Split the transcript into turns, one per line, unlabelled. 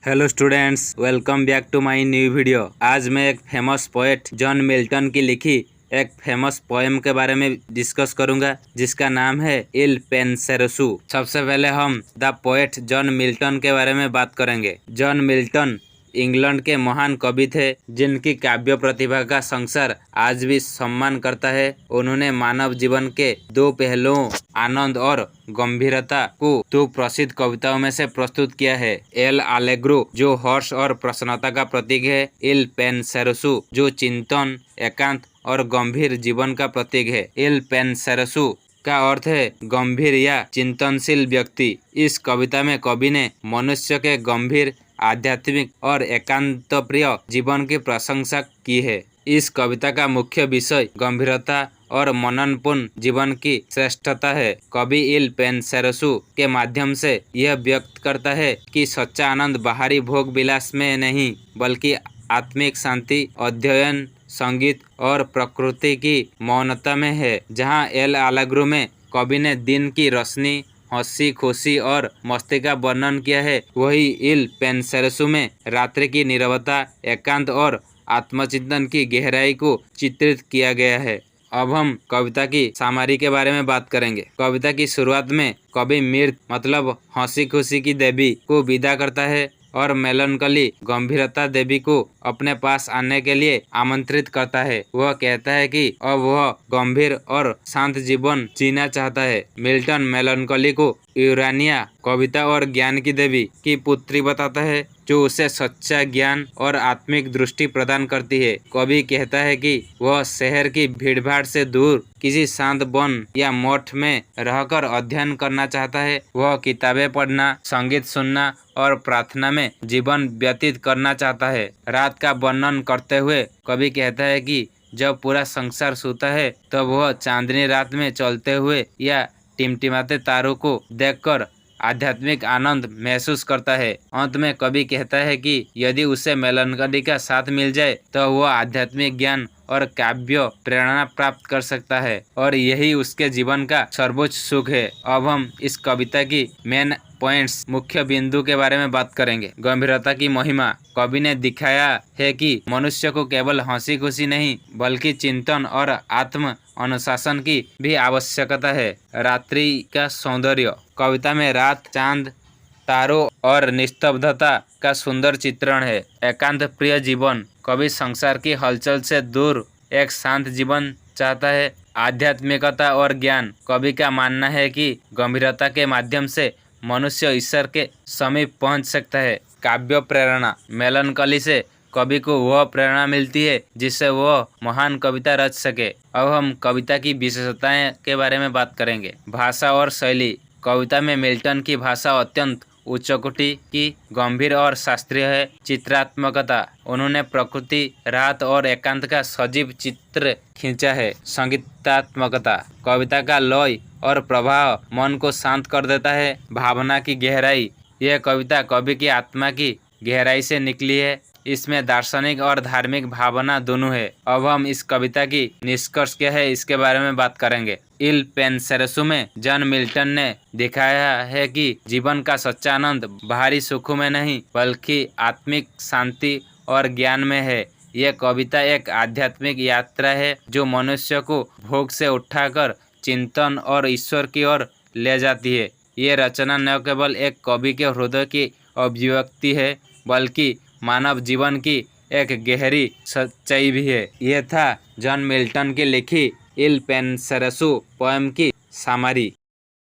Hello students, welcome back to my new video. आज मैं एक फेमस पोएट जॉन मिल्टन की लिखी एक फेमस पोएम के बारे में डिस्कस करूंगा, जिसका नाम है इल पेंसेरोसु। सबसे पहले हम द पोएट जॉन मिल्टन के बारे में बात करेंगे। जॉन मिल्टन इंग्लैंड के महान कवि थे, जिनकी काव्य प्रतिभा का संसार आज भी सम्मान करता है। उन्होंने मानव जीवन के दो पहलुओं, आनंद और गंभीरता को दो प्रसिद्ध कविताओं में से प्रस्तुत किया है। एल आलेग्रो जो हर्ष और प्रसन्नता का प्रतीक है, इल पेंसेरोसु जो चिंतन, एकांत और गंभीर जीवन का प्रतीक है। इल पेंसेरोसु का अर्थ है गंभीर या चिंतनशील व्यक्ति। इस कविता में कवि ने मनुष्य के गंभीर, आध्यात्मिक और एकांत प्रिय जीवन की प्रशंसा की है। इस कविता का मुख्य विषय गंभीरता और मननपूर्ण जीवन की श्रेष्ठता है। कवि इल पेंसेरोसु के माध्यम से यह व्यक्त करता है कि सच्चा आनंद बाहरी भोग विलास में नहीं, बल्कि आत्मिक शांति, अध्ययन, संगीत और प्रकृति की मौनता में है। जहाँ एल आलेग्रो में कवि ने दिन की रोशनी, हंसी खुशी और मस्ती का वर्णन किया है, वही इल पेंसेरोसु में रात्रि की नीरवता, एकांत और आत्मचिंतन की गहराई को चित्रित किया गया है। अब हम कविता की सामरी के बारे में बात करेंगे। कविता की शुरुआत में कवि मृत मतलब हंसी खुशी की देवी को विदा करता है और मेलनकली गंभीरता देवी को अपने पास आने के लिए आमंत्रित करता है। वह कहता है कि अब वह गंभीर और शांत जीवन जीना चाहता है। मिल्टन मेलनकली को यूरानिया, कविता और ज्ञान की देवी की पुत्री बताता है, जो उसे सच्चा ज्ञान और आत्मिक दृष्टि प्रदान करती है। कवि कहता है कि वह शहर की भीड़भाड़ से दूर किसी शांत वन या मठ में रहकर अध्ययन करना चाहता है। वह किताबें पढ़ना, संगीत सुनना और प्रार्थना में जीवन व्यतीत करना चाहता है। रात का वर्णन करते हुए कवि कहता है कि जब पूरा संसार सोता है, तब वह चांदनी रात में चलते हुए या टिमटिमाते तारों को देखकर आध्यात्मिक आनंद महसूस करता है। अंत में कवि कहता है कि यदि उसे मेलनकली का साथ मिल जाए, तो वह आध्यात्मिक ज्ञान और काव्य प्रेरणा प्राप्त कर सकता है, और यही उसके जीवन का सर्वोच्च सुख है। अब हम इस कविता की मेन पॉइंट्स, मुख्य बिंदु के बारे में बात करेंगे। गंभीरता की महिमा। कवि ने दिखाया है कि मनुष्य को केवल हंसी खुशी नहीं, बल्कि चिंतन और आत्म अनुशासन की भी आवश्यकता है। रात्रि का सौंदर्य। कविता में रात, चांद, तारों और निस्तब्धता का सुंदर चित्रण है। एकांत प्रिय जीवन। कवि संसार की हलचल से दूर एक शांत जीवन चाहता है। आध्यात्मिकता और ज्ञान। कवि का मानना है कि गंभीरता के माध्यम से मनुष्य ईश्वर के समीप पहुंच सकता है। काव्य प्रेरणा। मेलनकली से कवि को वह प्रेरणा मिलती है जिससे वह महान कविता रच सके। अब हम कविता की विशेषताएं के बारे में बात करेंगे। भाषा और शैली। कविता में मिल्टन की भाषा अत्यंत उच्च कोटि की, गंभीर और शास्त्रीय है। चित्रात्मकता। उन्होंने प्रकृति, रात और एकांत का सजीव चित्र खींचा है। संगीतात्मकता। कविता का लय और प्रभाव मन को शांत कर देता है। भावना की गहराई। यह कविता कवि की आत्मा की गहराई से निकली है। इसमें दार्शनिक और धार्मिक भावना दोनों है। अब हम इस कविता की निष्कर्ष क्या है, इसके बारे में बात करेंगे। इल पेंसेरोसु में जॉन मिल्टन ने दिखाया है कि जीवन का सच्चा आनंद बाहरी सुखों में नहीं, बल्कि आत्मिक शांति और ज्ञान में है। यह कविता एक आध्यात्मिक यात्रा है, जो मनुष्य को भोग से उठाकर चिंतन और ईश्वर की ओर ले जाती है। ये रचना न केवल एक कवि के हृदय की अभिव्यक्ति है, बल्कि मानव जीवन की एक गहरी सच्चाई भी है। यह था जॉन मिल्टन की लिखी इल पेंसेरोसु पोएम की सामरी।